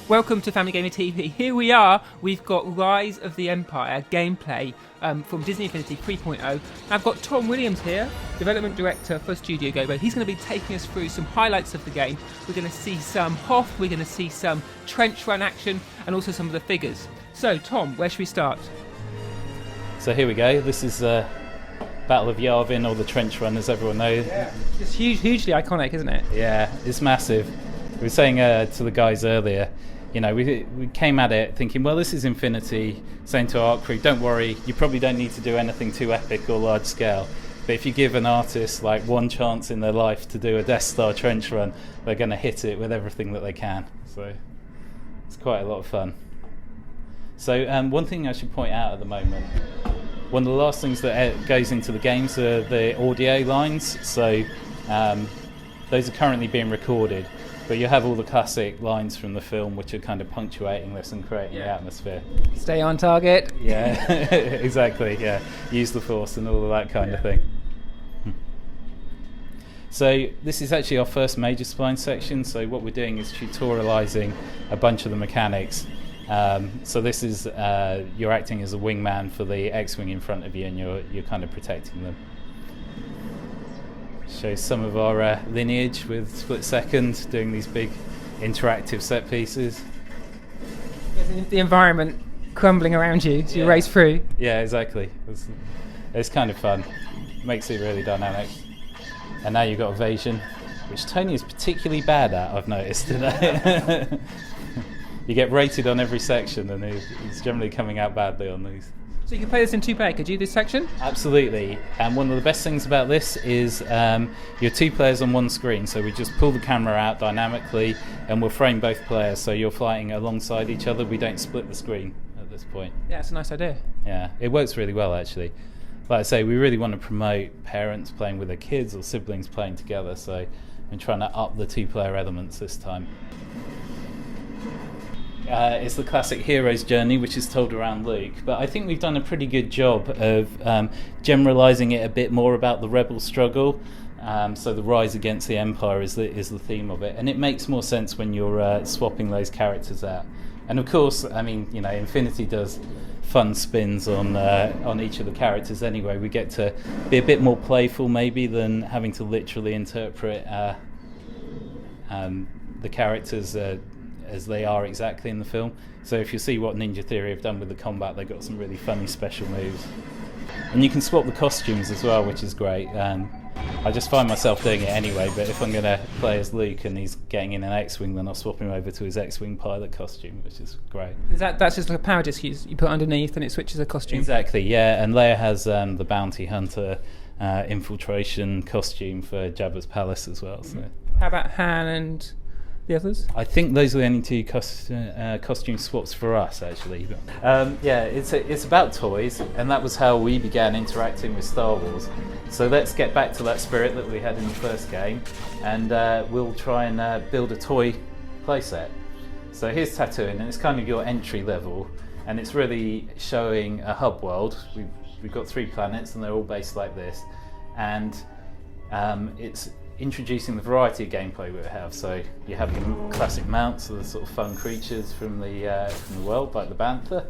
Welcome to Family Gamer TV. Here we are. We've got Rise of the Empire gameplay from Disney Infinity 3.0. I've got Tom Williams here, development director for Studio Gobo. He's going to be taking us through some highlights of the game. We're going to see some Hoth, we're going to see some trench run action, and also some of the figures. So, Tom, where should we start? So here we go. This is Battle of Yavin, or the trench run, as everyone knows. Yeah. It's hugely iconic, isn't it? Yeah, it's massive. We were saying to the guys earlier, you know, we came at it thinking, well, this is Infinity, saying to our art crew, don't worry, you probably don't need to do anything too epic or large scale. But if you give an artist like one chance in their life to do a Death Star trench run, they're going to hit it with everything that they can. So it's quite a lot of fun. So one thing I should point out at the moment, one of the last things that goes into the games are the audio lines. So those are currently being recorded. But you have all the classic lines from the film which are kind of punctuating this and creating the atmosphere. Stay on target. Yeah, exactly, yeah. Use the Force and all of that kind of thing. So this is actually our first major spline section, so what we're doing is tutorializing a bunch of the mechanics. So this is, you're acting as a wingman for the X-Wing in front of you, and you're kind of protecting them. Shows some of our lineage with Split Second, doing these big interactive set pieces. The environment crumbling around you, so you race through. Yeah, exactly. It's kind of fun. Makes it really dynamic. And now you've got evasion, which Tony is particularly bad at, I've noticed today. You get rated on every section, and he's generally coming out badly on these. So you can play this in two-player. Could you do this section? Absolutely. And one of the best things about this is you're two players on one screen. So we just pull the camera out dynamically, and we'll frame both players. So you're fighting alongside each other. We don't split the screen at this point. Yeah, it's a nice idea. Yeah, it works really well, actually. Like I say, we really want to promote parents playing with their kids or siblings playing together. So I'm trying to up the two-player elements this time. It's the classic hero's journey, which is told around Luke, but I think we've done a pretty good job of generalising it a bit more about the rebel struggle. So the rise against the Empire is the theme of it, and it makes more sense when you're swapping those characters out. And of course, I mean, you know, Infinity does fun spins on each of the characters anyway. We get to be a bit more playful maybe than having to literally interpret the characters as they are exactly in the film. So if you see what Ninja Theory have done with the combat, they've got some really funny special moves. And you can swap the costumes as well, which is great. I just find myself doing it anyway, but if I'm going to play as Luke and he's getting in an X-Wing, then I'll swap him over to his X-Wing pilot costume, which is great. That's just like a power disc you put underneath and it switches a costume? Exactly, yeah. And Leia has the Bounty Hunter infiltration costume for Jabba's palace as well. So. How about Han and the others? I think those are the only two costume swaps for us, actually. Yeah, it's about toys, and that was how we began interacting with Star Wars. So let's get back to that spirit that we had in the first game, and we'll try and build a toy playset. So here's Tatooine, and it's kind of your entry level, and it's really showing a hub world. We've got 3 planets, and they're all based like this, and it's introducing the variety of gameplay we have. So you have the classic mounts, so the sort of fun creatures from the world, like the Bantha.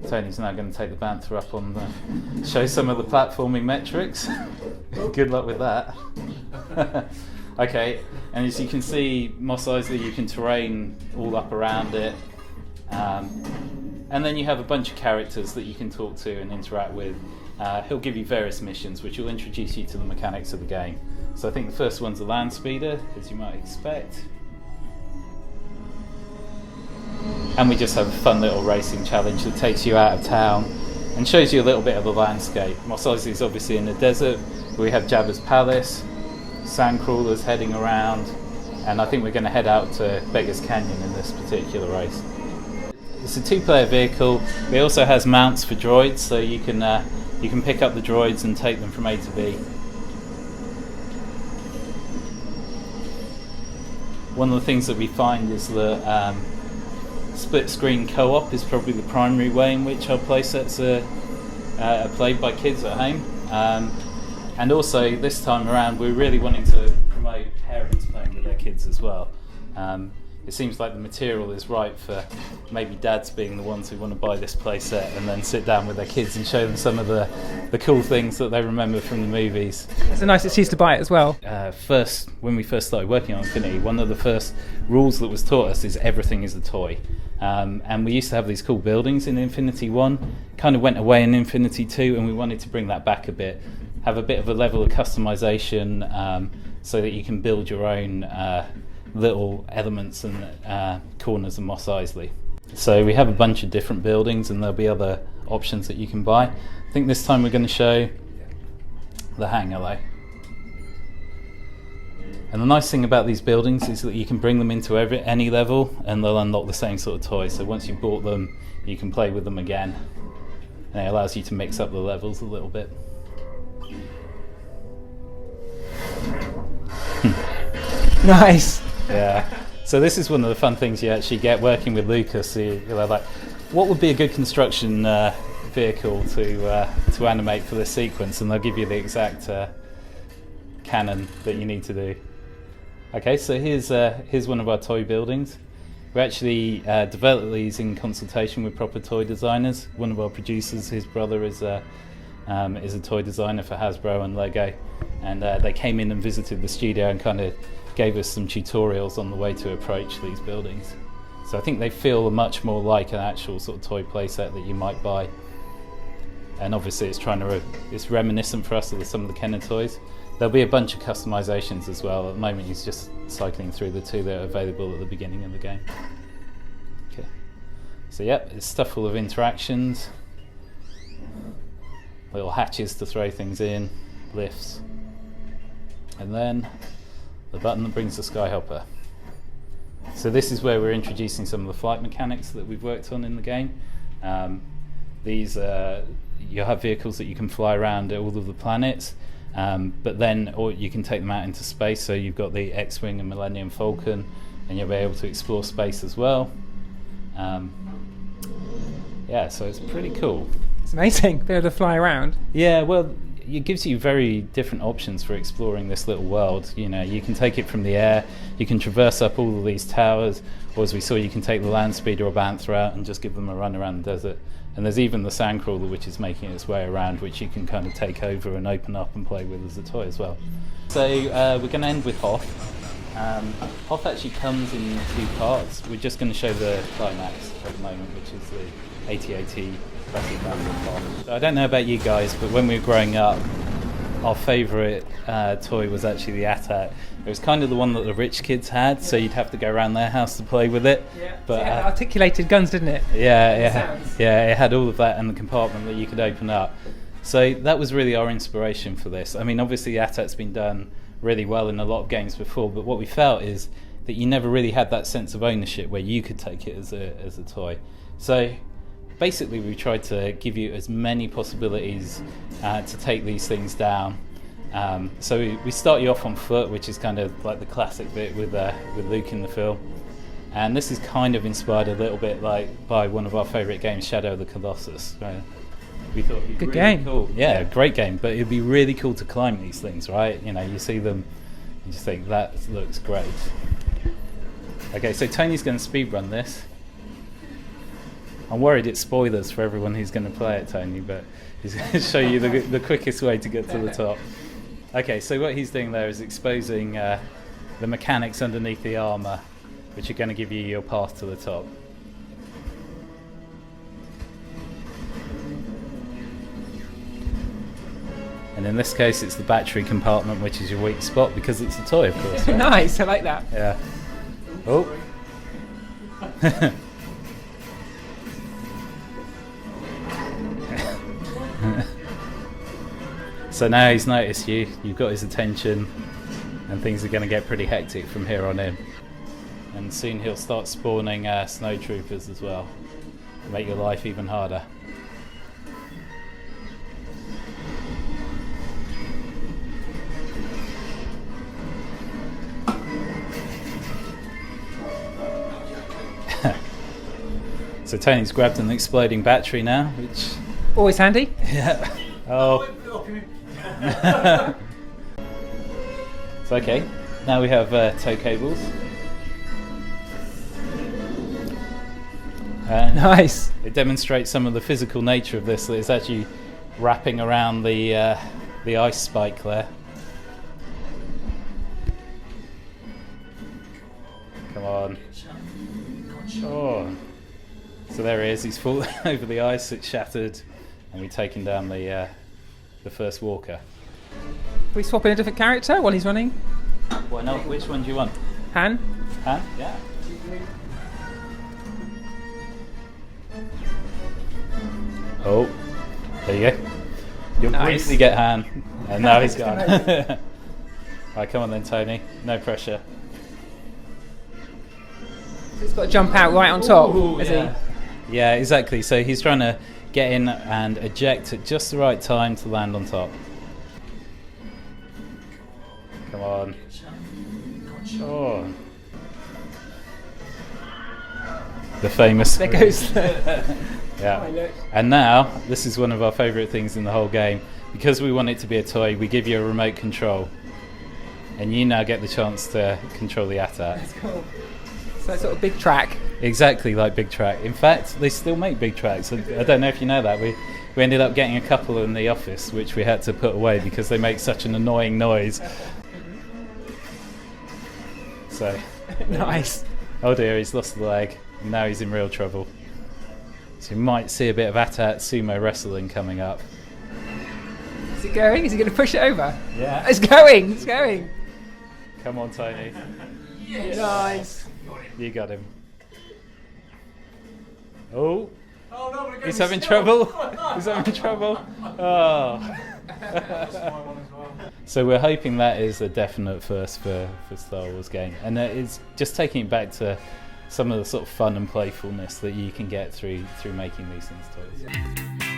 Tony's now going to take the Bantha up on show some of the platforming metrics. Good luck with that. Okay, and as you can see, Mos Eisley, you can terrain all up around it. And then you have a bunch of characters that you can talk to and interact with. He'll give you various missions which will introduce you to the mechanics of the game. So I think the first one's a land speeder, as you might expect. And we just have a fun little racing challenge that takes you out of town and shows you a little bit of the landscape. Mos Eisley is obviously in the desert. We have Jabba's palace, sandcrawlers heading around, and I think we're going to head out to Beggar's Canyon in this particular race. It's a 2-player vehicle. It also has mounts for droids, so you can pick up the droids and take them from A to B. One of the things that we find is that split screen co-op is probably the primary way in which our playsets are played by kids at home. And also this time around we're really wanting to promote parents playing with their kids as well. it seems like the material is right for maybe dads being the ones who want to buy this play set and then sit down with their kids and show them some of the cool things that they remember from the movies. It's a nice excuse to buy it as well. When we first started working on Infinity, one of the first rules that was taught us is everything is a toy. And we used to have these cool buildings in Infinity 1, kind of went away in Infinity 2, and we wanted to bring that back a bit, have a bit of a level of customization so that you can build your own little elements and corners of Mos Eisley. So we have a bunch of different buildings, and there'll be other options that you can buy. I think this time we're going to show the hangar though. And the nice thing about these buildings is that you can bring them into any level and they'll unlock the same sort of toys. So once you've bought them, you can play with them again. And it allows you to mix up the levels a little bit. Nice. Yeah. So this is one of the fun things you actually get working with Lucas. You're like, what would be a good construction vehicle to animate for this sequence? And they'll give you the exact canon that you need to do. Okay, so here's one of our toy buildings. We actually developed these in consultation with proper toy designers. One of our producers, his brother is a toy designer for Hasbro and Lego, and they came in and visited the studio and kind of gave us some tutorials on the way to approach these buildings. So I think they feel much more like an actual sort of toy playset that you might buy. And obviously it's reminiscent for us of some of the Kenner toys. There'll be a bunch of customizations as well. At the moment he's just cycling through the two that are available at the beginning of the game. Okay. So yep, it's stuff full of interactions. Little hatches to throw things in, lifts. And then the button that brings the Skyhopper. So this is where we're introducing some of the flight mechanics that we've worked on in the game. These you'll have vehicles that you can fly around all of the planets, but then or you can take them out into space. So you've got the X-Wing and Millennium Falcon, and you'll be able to explore space as well. Yeah, so it's pretty cool. It's amazing, be able to fly around. Yeah, well, it gives you very different options for exploring this little world. You know, you can take it from the air, you can traverse up all of these towers, or as we saw, you can take the land speeder or Bantha out and just give them a run around the desert. And there's even the Sandcrawler, which is making its way around, which you can kind of take over and open up and play with as a toy as well. So we're going to end with Hoth. Hoth actually comes in two parts. We're just going to show the climax at the moment, which is the AT-AT classic Hoth. I don't know about you guys, but when we were growing up, our favourite toy was actually the AT-AT. It was kind of the one that the rich kids had, so you'd have to go around their house to play with it. Yeah, but it had articulated guns, didn't it? Yeah, it had all of that and the compartment that you could open up. So that was really our inspiration for this. I mean, obviously the AT-AT's been done really well in a lot of games before, but what we felt is that you never really had that sense of ownership where you could take it as a toy. So basically we tried to give you as many possibilities to take these things down. So we start you off on foot, which is kind of like the classic bit with Luke in the film. And this is kind of inspired a little bit like by one of our favourite games, Shadow of the Colossus. Right? We thought it'd be Good really game. cool. Yeah, great game, but it'd be really cool to climb these things, right? You know, you see them, you just think that looks great. Okay, so Tony's going to speedrun this. I'm worried it's spoilers for everyone who's going to play it, Tony, but he's going to show you the quickest way to get to the top. Okay, so what he's doing there is exposing the mechanics underneath the armour, which are going to give you your path to the top. And in this case, it's the battery compartment, which is your weak spot, because it's a toy, of course. Right? Nice, I like that. Yeah. Oh. So now he's noticed you've got his attention, and things are going to get pretty hectic from here on in. And soon he'll start spawning snow troopers as well, to make your life even harder. So Tony's grabbed an exploding battery now, which... Always handy. Yeah. Oh. So okay, now we have tow cables. And Nice. it demonstrates some of the physical nature of this. That it's actually wrapping around the ice spike there. Come on. Oh. So there he is. He's fallen over the ice. It's shattered, and we've taken down the first walker. Can we swap in a different character while he's running? Why not? Which one do you want? Han? Han? Yeah. Oh, there you go. You'll Nice. briefly get Han, and now he's gone. Right, come on then, Tony. No pressure. He's got to jump out right on top, is yeah. Yeah, exactly. So he's trying to get in and eject at just the right time to land on top. Come on. Oh. The famous. he? There goes the... Yeah. Oh, look. And now, this is one of our favourite things in the whole game. Because we want it to be a toy, we give you a remote control. And you now get the chance to control the AT-AT. That's cool. So that's sort of big track. Exactly like Big Track. In fact, they still make Big Tracks. I don't know if you know that. We ended up getting a couple in the office, which we had to put away because they make such an annoying noise. So, Nice. oh dear, he's lost the leg. And now he's in real trouble. So you might see a bit of AT-AT sumo wrestling coming up. Is it going? Is he going to push it over? Yeah. It's going. It's going. Come on, Tony. Yes. Nice. You got him. Oh, Oh no, but he's having trouble. He's having trouble. Oh. So we're hoping that is a definite first for Star Wars game, and it's just taking it back to some of the sort of fun and playfulness that you can get through making these things toys.